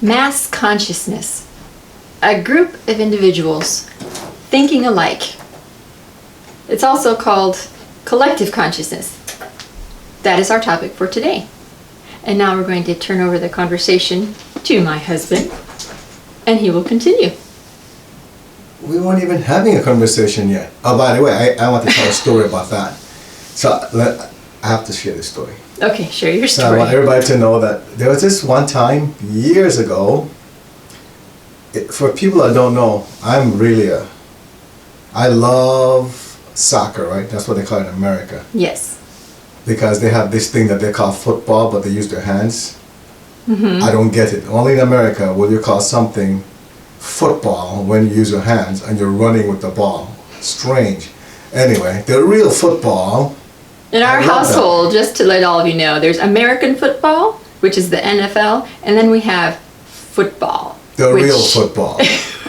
Mass consciousness. A group of individuals thinking alike. It's also called collective consciousness. That is our topic for today. And now we're going to turn over the conversation to my husband, and he will continue. We weren't even having a conversation yet. Oh, by the way, I want to tell a story about that. So I have to share this story. Okay, share your So I story. want everybody to know that there was this one time, years ago, for people that don't know, I love soccer, right? That's what they call it in America. Yes. Because they have this thing that they call football, but they use their hands. Mm-hmm. I don't get it. Only in America will you call something football when you use your hands and you're running with the ball. Strange. Anyway, the real football. In our I love household, just to let all of you know, there's American football, which is the NFL, and then we have football. The real football.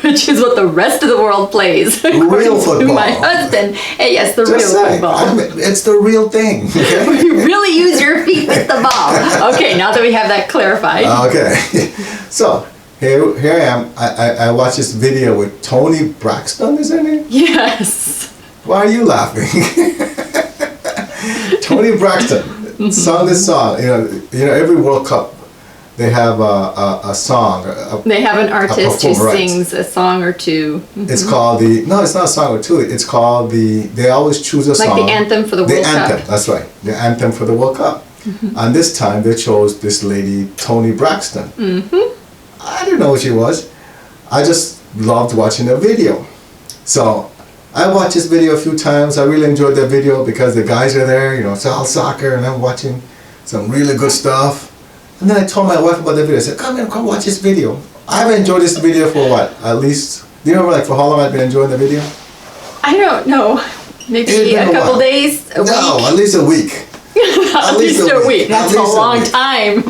Which is what the rest of the world plays. Real football. To my husband. Hey, yes, the Just real say, football. it's the real thing. Okay? You really use your feet with the ball. Okay, now that we have that clarified. Okay. So here I am. I watched this video with Tony Braxton, is her name? Yes. Why are you laughing? Tony Braxton sung this song. You know, every World Cup they have a song. They have an artist who performer, right. sings a song or two. It's called it's not a song or two. It's called they always choose a song. Like the anthem for the World Cup. The anthem, that's right. The anthem for the World Cup. And this time they chose this lady, Tony Braxton. Mm-hmm. I didn't know who she was. I just loved watching the video. So I watched this video a few times. I really enjoyed that video because the guys are there, it's all soccer, and I'm watching some really good stuff. And then I told my wife about the video. I said, come watch this video. I've enjoyed this video for what? At least, do you remember for how long I've been enjoying the video? I don't know. Maybe a couple days? A week? No, at least a week. At least a week. That's a long time.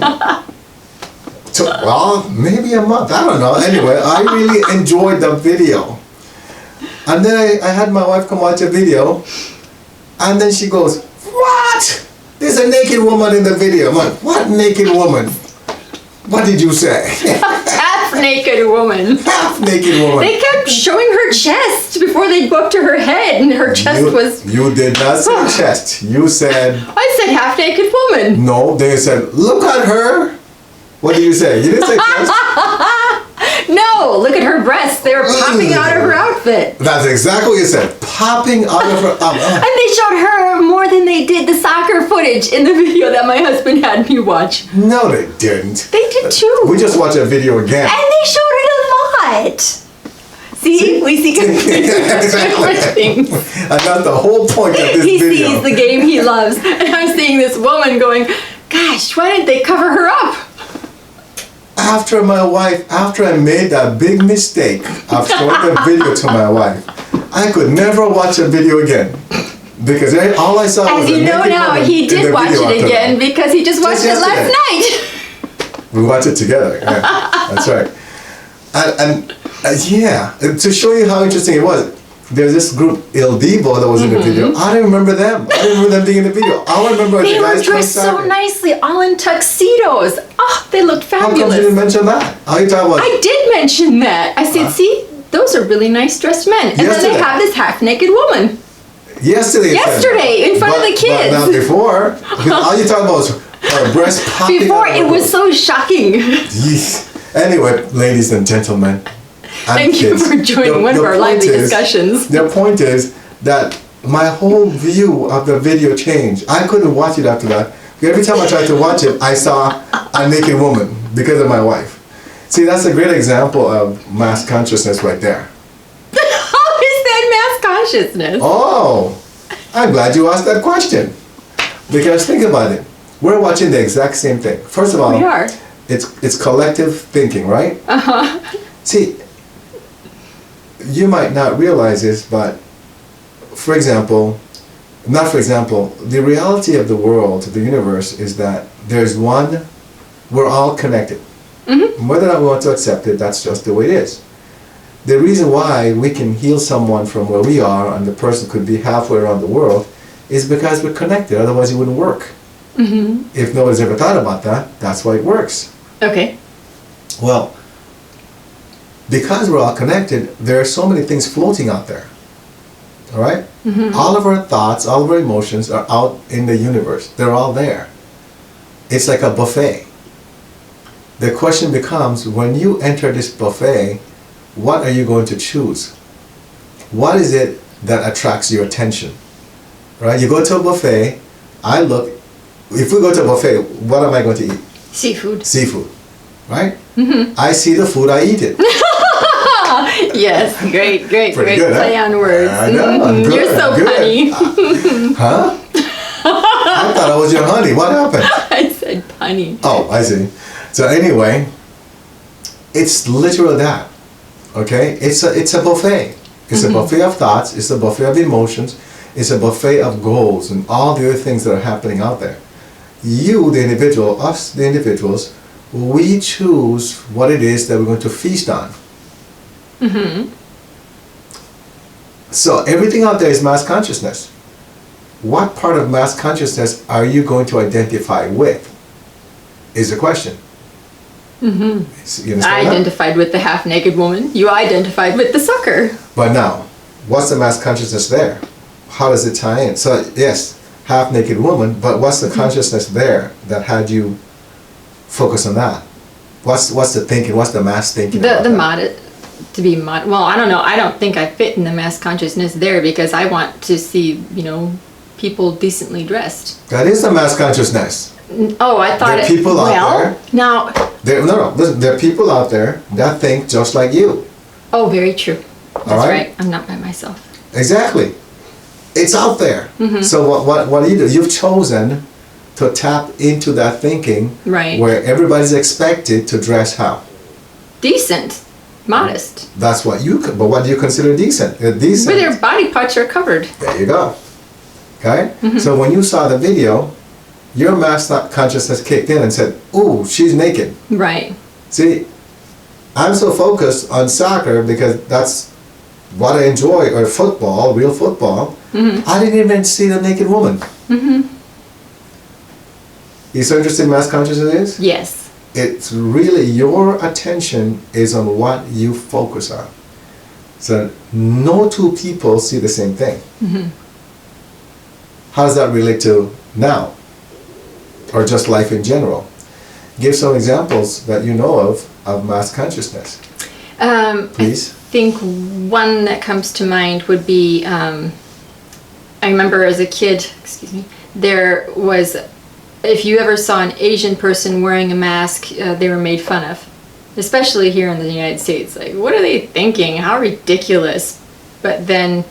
Well, maybe a month. I don't know. Anyway, I really enjoyed the video. And then I had my wife come watch the video. And then she goes, "What? There's a naked woman in the video." I'm like, "What naked woman? What did you say?" Half naked woman. Half naked woman. They kept showing her chest before they'd go up to her head, and her chest was... You did not say chest. You said... I said half naked woman. No, they said, "Look at her." What did you say? You didn't say chest? No, look at her breasts. They were popping out of her outfit. That's exactly what you said. Popping out of her... And they showed her more than they did the soccer footage in the video that my husband had me watch. No, they didn't. They did too. We just watched a video again. And they showed it a lot. See? We see completely different things. And that's the whole point of this He video. sees the game he loves. And I'm seeing this woman going, gosh, why didn't they cover her up? After I made that big mistake of showing the video to my wife, I could never watch a video again. Because all I saw was As you know now, he did watch it again because he just watched it last night. We watched it together. Yeah, that's right. And yeah, to show you how interesting it was, there's this group, Il Divo, that was in the video. I don't remember them. I don't remember them being in the video. All I remember They the were guys dressed so soccer. nicely, all in tuxedos. Oh, they looked How come you fabulous. didn't mention that? All you talking about? I did mention that. I said, see, those are really nice dressed men. And then Yesterday. they have this half naked woman. Yesterday, In front of the kids. But not before. Because all you talking about was her breast popping Before, out of it her- was so shocking. Yes. Anyway, ladies and gentlemen. And Thank you kids, for joining one of our point lively is- discussions. The point is that my whole view of the video changed. I couldn't watch it after that. Every time I tried to watch it, I saw a naked woman because of my wife. See, that's a great example of mass consciousness right there. How is that mass consciousness? Oh, I'm glad you asked that question. Because think about it. We're watching the exact same thing. First of all, We are. it's collective thinking, right? Uh-huh. See, you might not realize this, but the reality of the world, the universe, is that there's one, we're all connected. Mm-hmm. Whether or not we want to accept it, that's just the way it is. The reason why we can heal someone from where we are and the person could be halfway around the world is because we're connected, otherwise it wouldn't work. Mm-hmm. If nobody's ever thought about that, that's why it works. Okay. Well, because we're all connected, there are so many things floating out there. All right? All of our thoughts, all of our emotions are out in the universe. They're all there. It's like a buffet. The question becomes, when you enter this buffet, what are you going to choose? What is it that attracts your attention? Right? You go to a buffet, if we go to a buffet, what am I going to eat? Seafood. Seafood. Right? I see the food, I eat it. Yes, great Pretty good, play huh? on words. I know, good, You're so good. funny. Huh? I thought I was your honey. What happened? I said punny. Oh, I see. So anyway, it's literal that. Okay? It's a buffet. It's a buffet of thoughts, it's a buffet of emotions, it's a buffet of goals and all the other things that are happening out there. You, the individual, us, the individuals, we choose what it is that we're going to feast on. So everything out there is mass consciousness. What part of mass consciousness are you going to identify with? Is the question. You understand I that? identified with the half-naked woman. You identified with the sucker. But now, what's the mass consciousness there? How does it tie in? So yes, half-naked woman, but what's the consciousness there that had you focus on that? What's the thinking? What's the mass thinking? about that? Well, I don't know. I don't think I fit in the mass consciousness there because I want to see, people decently dressed. That is the mass consciousness. Oh, I thought There are people out there. Now, Listen, there are people out there that think just like you. oh, very true. That's All right. right. I'm not by myself. Exactly. It's out there. So what do? You've chosen to tap into that thinking Right. where everybody's expected to dress how? Decent. Modest. That's what but what do you consider decent? Decent. Where their body parts are covered. There you go. Okay? So when you saw the video, your mass consciousness kicked in and said, ooh, she's naked. Right. See, I'm so focused on soccer because that's what I enjoy, or football, real football. I didn't even see the naked woman. You so interested in mass consciousness is? Yes. It's really your attention is on what you focus on. So no two people see the same thing. How does that relate to now? Or just life in general? Give some examples that you know of mass consciousness. Please. I think one that comes to mind would be, I remember as a kid, there was, if you ever saw an Asian person wearing a mask, they were made fun of. Especially here in the United States. Like, what are they thinking? How ridiculous. But then,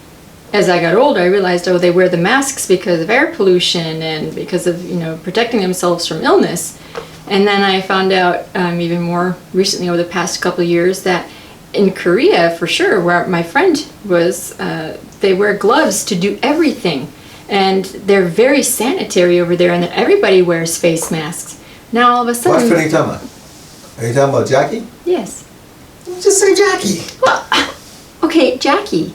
as I got older, I realized, they wear the masks because of air pollution and because of, protecting themselves from illness. And then I found out even more recently over the past couple of years that in Korea, for sure, where my friend was, they wear gloves to do everything. And they're very sanitary over there, and that everybody wears face masks. Now all of a sudden... What friend are you talking about? Are you talking about Jackie? Yes. Just say Jackie. Well, okay, Jackie.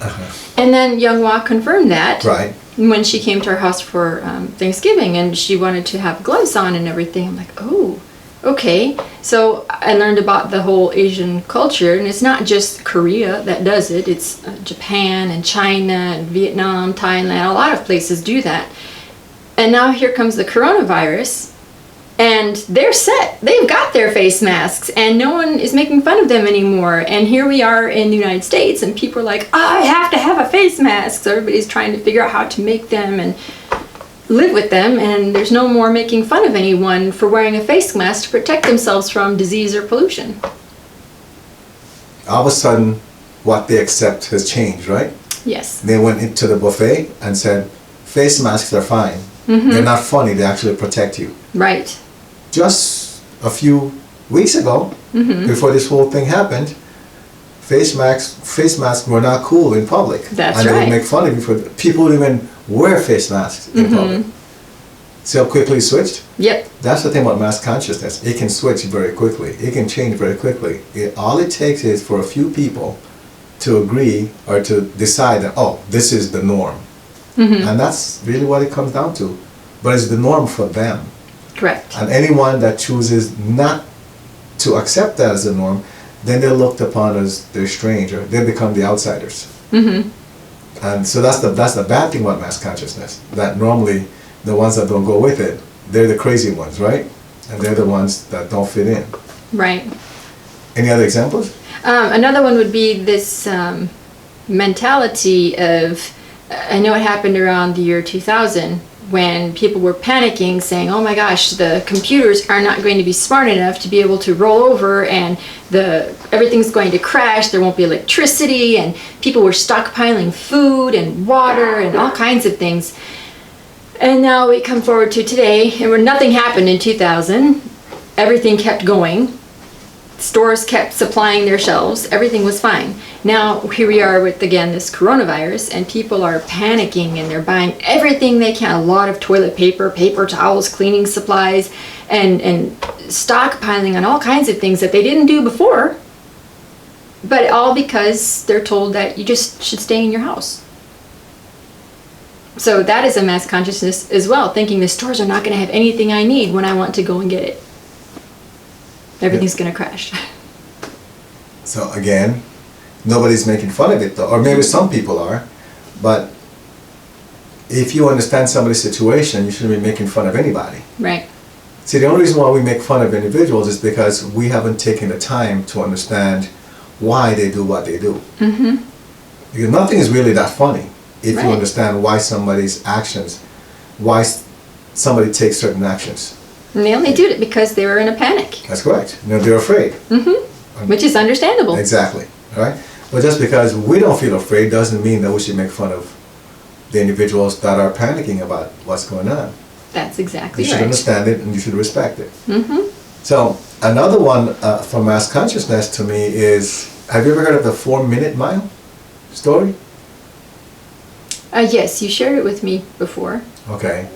And then Younghwa confirmed that. Right. When she came to our house for Thanksgiving, and she wanted to have gloves on and everything. I'm like, oh, okay. So I learned about the whole Asian culture, and it's not just Korea that does it. It's Japan and China and Vietnam, Thailand. A lot of places do that. And now here comes the coronavirus, and they're set. They've got their face masks, and no one is making fun of them anymore. And here we are in the United States, and people are like, I have to have a face mask. So everybody's trying to figure out how to make them and live with them, and there's no more making fun of anyone for wearing a face mask to protect themselves from disease or pollution. All of a sudden, what they accept has changed, right? Yes. They went into the buffet and said, face masks are fine. They're not funny, they actually protect you. Right. Just a few weeks ago, before this whole thing happened, face masks were not cool in public. That's and they right. would make fun of you for people would even wear face masks in public. See how quickly it switched? Yep. That's the thing about mass consciousness. It can switch very quickly. It can change very quickly. All it takes is for a few people to agree or to decide that, this is the norm. And that's really what it comes down to. But it's the norm for them. Correct. And anyone that chooses not to accept that as a norm, then they're looked upon as they're strange, or they become the outsiders. Mm-hmm. And so that's the bad thing about mass consciousness, that normally the ones that don't go with it, they're the crazy ones, right? And they're the ones that don't fit in. Right. Any other examples? Another one would be this mentality of, I know it happened around the year 2000 when people were panicking saying, oh my gosh, the computers are not going to be smart enough to be able to roll over, and everything's going to crash, there won't be electricity, and people were stockpiling food and water and all kinds of things. And now we come forward to today, and where nothing happened in 2000, everything kept going. Stores kept supplying their shelves, everything was fine. Now here we are with, again, this coronavirus, and people are panicking and they're buying everything they can, a lot of toilet paper, paper towels, cleaning supplies, and stockpiling on all kinds of things that they didn't do before, but all because they're told that you just should stay in your house. So that is a mass consciousness as well, thinking the stores are not going to have anything I need when I want to go and get it. Everything's going to crash. So again, nobody's making fun of it though, or maybe some people are, but if you understand somebody's situation, you shouldn't be making fun of anybody. Right. See, the only reason why we make fun of individuals is because we haven't taken the time to understand why they do what they do. Mm-hmm. Because nothing is really that funny if Right. you understand why somebody's actions, why somebody takes certain actions. And they only did it because they were in a panic. That's correct. You know, they're afraid. Mm-hmm. Which is understandable. Exactly. Right? But just because we don't feel afraid doesn't mean that we should make fun of the individuals that are panicking about what's going on. That's exactly You should right. understand it and you should respect it. Mm-hmm. So another one from mass consciousness to me is, have you ever heard of the 4-minute mile story? Yes, you shared it with me before. Okay.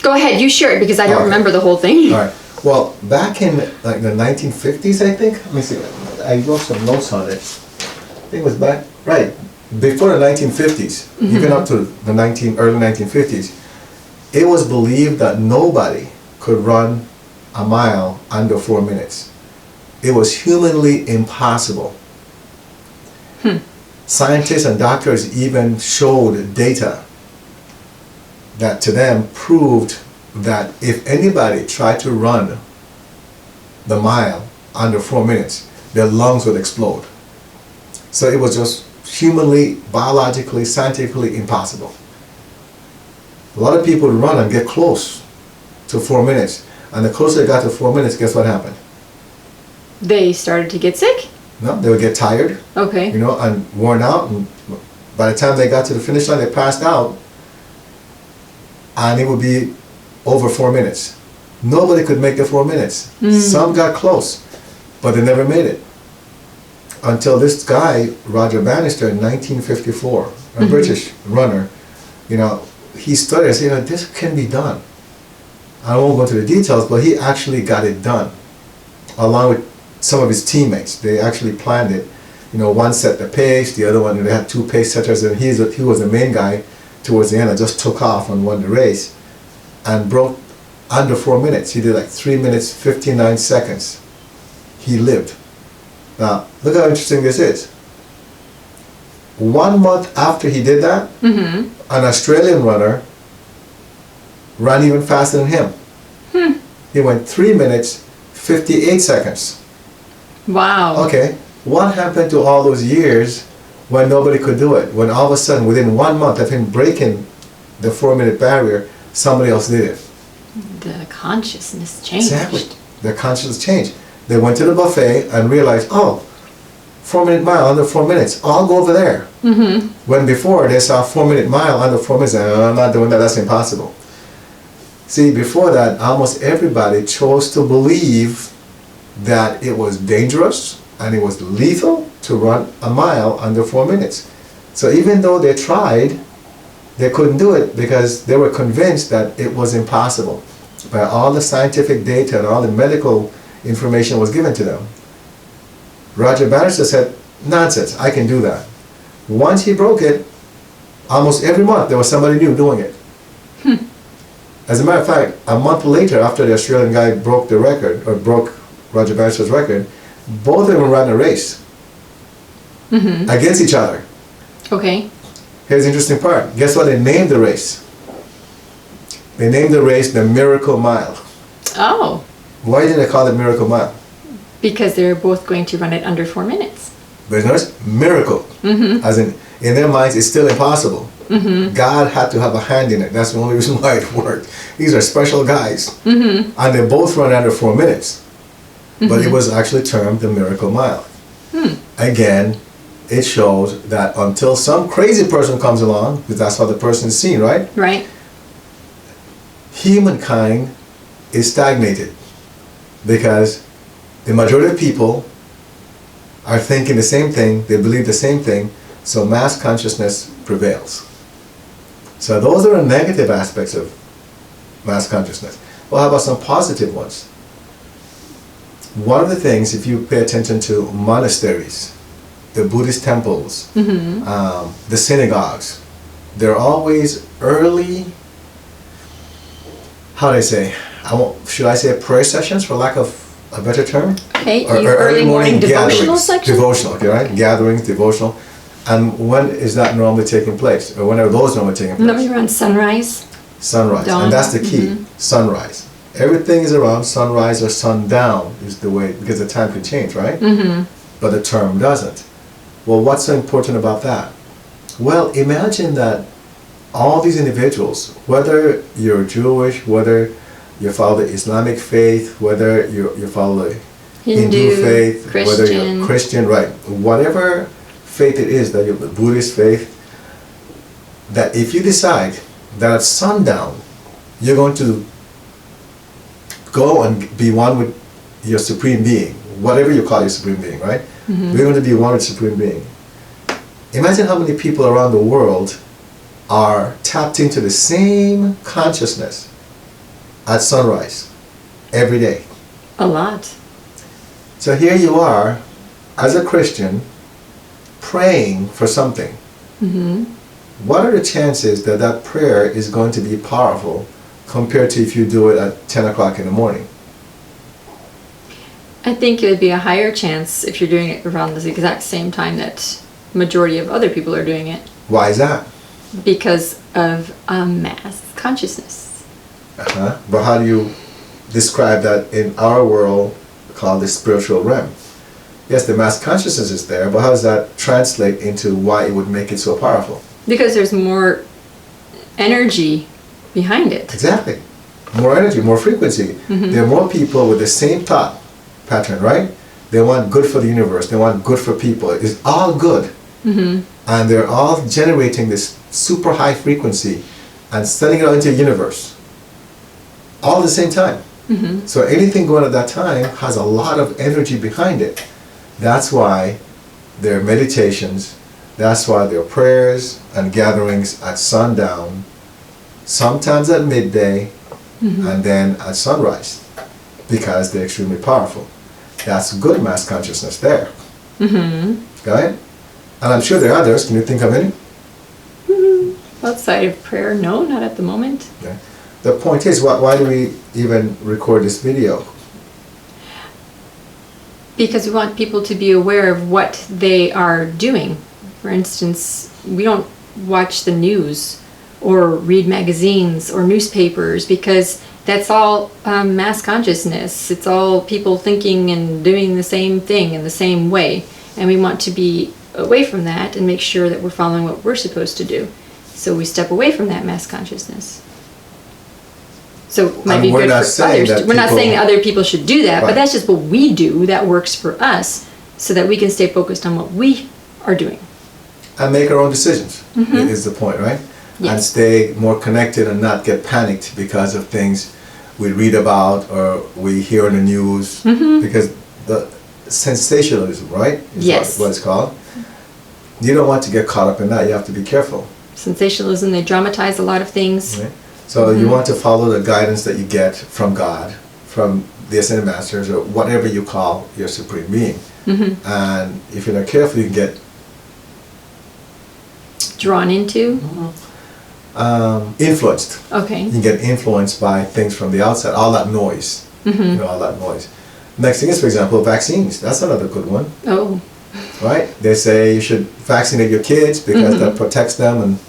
Go ahead, you share it because I don't Okay. remember the whole thing. All right. Well, back in like the 1950s, I think. Let me see. I wrote some notes on it. I think it was back, right, before the 1950s, even up to the early 1950s, it was believed that nobody could run a mile under 4 minutes. It was humanly impossible. Scientists and doctors even showed data that to them proved that if anybody tried to run the mile under 4 minutes, their lungs would explode. So it was just humanly, biologically, scientifically impossible. A lot of people would run and get close to 4 minutes, and the closer they got to 4 minutes, guess what happened? They started to get sick? No, they would get tired, Okay. you know, and worn out, and by the time they got to the finish line, they passed out, and it would be over 4 minutes. Nobody could make the 4 minutes. Some got close, but they never made it. Until this guy, Roger Bannister, in 1954, a British runner, you know, he studied and said, this can be done. I won't go into the details, but he actually got it done, along with some of his teammates. They actually planned it. You know, one set the pace, the other one, they had 2 pace setters, and he was the main guy towards the end. I just took off and won the race and broke under 4 minutes. He did like 3 minutes, 59 seconds. He lived. Now, look how interesting this is. 1 month after he did that, an Australian runner ran even faster than him. He went 3 minutes, 58 seconds. Wow. Okay, what happened to all those years when nobody could do it? When all of a sudden, within 1 month of him breaking the 4 minute barrier, somebody else did it. The consciousness changed. Exactly. Their consciousness changed. They went to the buffet and realized, oh, 4 minute mile under 4 minutes. I'll go over there. When before they saw 4 minute mile under 4 minutes, and I'm not doing that. That's impossible. See, before that, almost everybody chose to believe that it was dangerous and it was lethal to run a mile under 4 minutes. So even though they tried, they couldn't do it because they were convinced that it was impossible by all the scientific data and all the medical information was given to them. Roger Bannister said, nonsense, I can do that. Once he broke it, almost every month there was somebody new doing it. As a matter of fact, a month later, after the Australian guy broke the record, or broke Roger Bannister's record, both of them ran a race against each other. Okay. Here's the interesting part. Guess what they named the race? They named the race the Miracle Mile. Oh. Why did they call it Miracle Mile? Because they're both going to run it under 4 minutes. But notice, miracle. As in their minds, it's still impossible. God had to have a hand in it. That's the only reason why it worked. These are special guys. And they both run under 4 minutes. But it was actually termed the Miracle Mile. Again, it shows that until some crazy person comes along, because that's how the person is seen, right? Right. Humankind is stagnated because the majority of people are thinking the same thing, they believe the same thing, so mass consciousness prevails. So those are the negative aspects of mass consciousness. Well, how about some positive ones? One of the things, if you pay attention to monasteries, the Buddhist temples, the synagogues, they're always early, how do I say, should I say prayer sessions for lack of a better term? Okay, Or early morning devotional section? Devotional, okay, right? Gatherings, devotional. And when is that normally taking place? Or when are those normally taking place? Normally around sunrise. Sunrise, Dawn. and that's the key, sunrise. Everything is around sunrise or sundown is the way, because the time can change, right? But the term doesn't. Well, what's so important about that? Well, imagine that all these individuals, whether you're Jewish, whether you follow the Islamic faith, whether you follow the Hindu faith, whether you're Christian, right? Whatever faith it is, that you're the Buddhist faith, that if you decide that at sundown you're going to go and be one with your Supreme Being, whatever you call your Supreme Being, right? We're going to be one with Supreme Being. Imagine how many people around the world are tapped into the same consciousness at sunrise every day. A lot. So here you are, as a Christian, praying for something. What are the chances that that prayer is going to be powerful compared to if you do it at 10 o'clock in the morning? I think it would be a higher chance if you're doing it around the exact same time that majority of other people are doing it. Why is that? Because of mass consciousness. But how do you describe that in our world called the spiritual realm? Yes, the mass consciousness is there, but how does that translate into why it would make it so powerful? Because there's more energy behind it. Exactly. More energy, more frequency. There are more people with the same thought pattern, right? They want good for the universe. They want good for people. It's all good. And they're all generating this super high frequency and sending it out into the universe. All at the same time. So anything going at that time has a lot of energy behind it. That's why there are meditations. That's why there are prayers and gatherings at sundown, sometimes at midday, and then at sunrise, because they're extremely powerful. That's good mass consciousness there. Got it? And I'm sure there are others. Can you think of any? Outside of prayer, no, not at the moment. Okay. The point is, why do we even record this video? Because we want people to be aware of what they are doing. For instance, we don't watch the news or read magazines or newspapers because that's all mass consciousness. It's all people thinking and doing the same thing in the same way. And we want to be away from that and make sure that we're following what we're supposed to do. So we step away from that mass consciousness. So it might be good for others. We're not saying that other people should do that, but that's just what we do that works for us so that we can stay focused on what we are doing. And make our own decisions, is the point, right? Yes. And stay more connected and not get panicked because of things we read about or we hear in the news. Because the sensationalism, right? Is what it's called. You don't want to get caught up in that. You have to be careful. Sensationalism, they dramatize a lot of things. Right? So you want to follow the guidance that you get from God, from the Ascended Masters, or whatever you call your Supreme Being. And if you're not careful, you can get drawn into? Influenced. Okay. You can get influenced by things from the outside, all that noise. You know, all that noise. Next thing is, for example, vaccines. That's another good one, Oh. right? They say you should vaccinate your kids because that protects them, and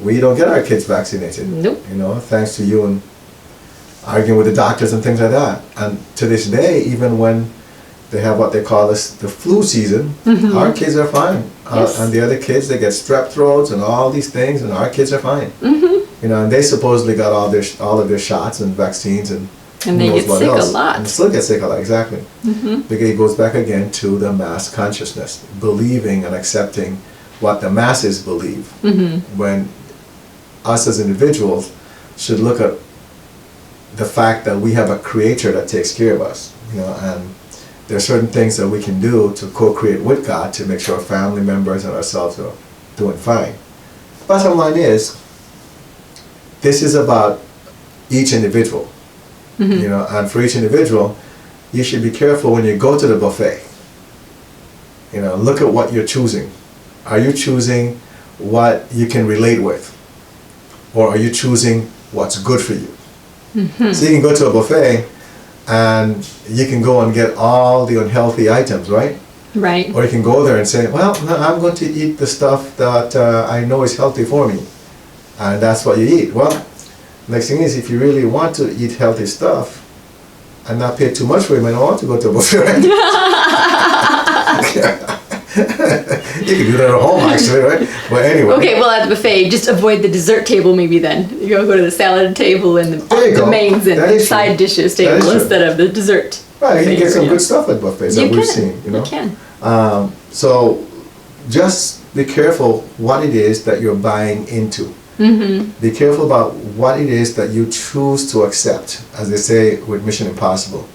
we don't get our kids vaccinated. Nope. You know, thanks to you and arguing with the doctors and things like that. And to this day, even when they have what they call the flu season, our kids are fine. Yes. And the other kids, they get strep throats and all these things, and our kids are fine. You know, and they supposedly got all of their shots and vaccines and And they who knows get what sick else. a lot. And still get sick a lot, exactly. Because it goes back again to the mass consciousness, believing and accepting what the masses believe. When us as individuals should look at the fact that we have a creator that takes care of us, you know, and there are certain things that we can do to co-create with God to make sure our family members and ourselves are doing fine. Bottom line is, this is about each individual, you know, and for each individual, you should be careful when you go to the buffet. You know, look at what you're choosing. Are you choosing what you can relate with? Or are you choosing what's good for you? So you can go to a buffet and you can go and get all the unhealthy items, right? Right. Or you can go there and say, well, no, I'm going to eat the stuff that I know is healthy for me. And that's what you eat. Well, next thing is, if you really want to eat healthy stuff and not pay too much for it, you might not want to go to a buffet, right? You can do that at home, actually, right? But anyway. Okay, well, at the buffet, just avoid the dessert table maybe then. You go to the salad table and There you the go. mains and That is side true. dishes That is table true. instead of the dessert. Right, you can get some area. good stuff at buffets that You we've can. seen, you know. You can. So just be careful what it is that you're buying into. Be careful about what it is that you choose to accept, as they say with Mission Impossible.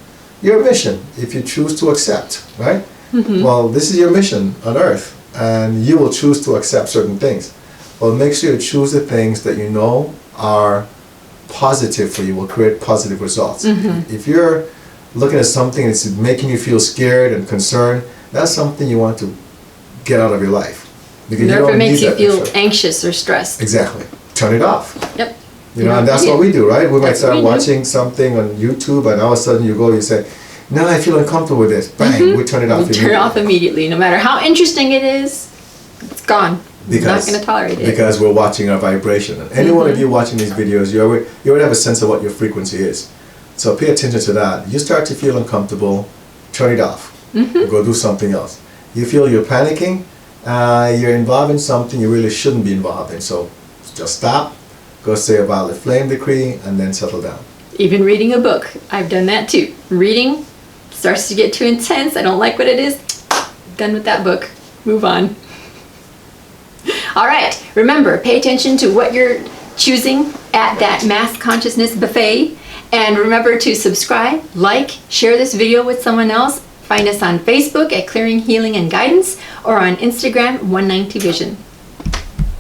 Your mission, if you choose to accept, right? Well, this is your mission on earth, and you will choose to accept certain things. Well, make sure you choose the things that you know are positive for you, will create positive results. If you're looking at something that's making you feel scared and concerned, that's something you want to get out of your life. Because Or if it makes need you that feel extra. anxious or stressed. Exactly. Turn it off. Yep. You know, and that's what we do, right? We might That's what start we do. watching something on YouTube, and all of a sudden you go, you say, no, I feel uncomfortable with this. Bang, we turn it off You turn it off immediately. No matter how interesting it is, it's gone. You're not going to tolerate it. Because we're watching our vibration. And any one of you watching these videos, you already have a sense of what your frequency is. So pay attention to that. You start to feel uncomfortable, turn it off. Go do something else. You feel you're panicking, you're involved in something you really shouldn't be involved in. So just stop, go say a violet flame decree, and then settle down. Even reading a book. I've done that too. Reading starts to get too intense. I don't like what it is. Done with that book. Move on. All right. Remember, pay attention to what you're choosing at that mass consciousness buffet. And remember to subscribe, like, share this video with someone else. Find us on Facebook at Clearing Healing and Guidance or on Instagram 190 Vision.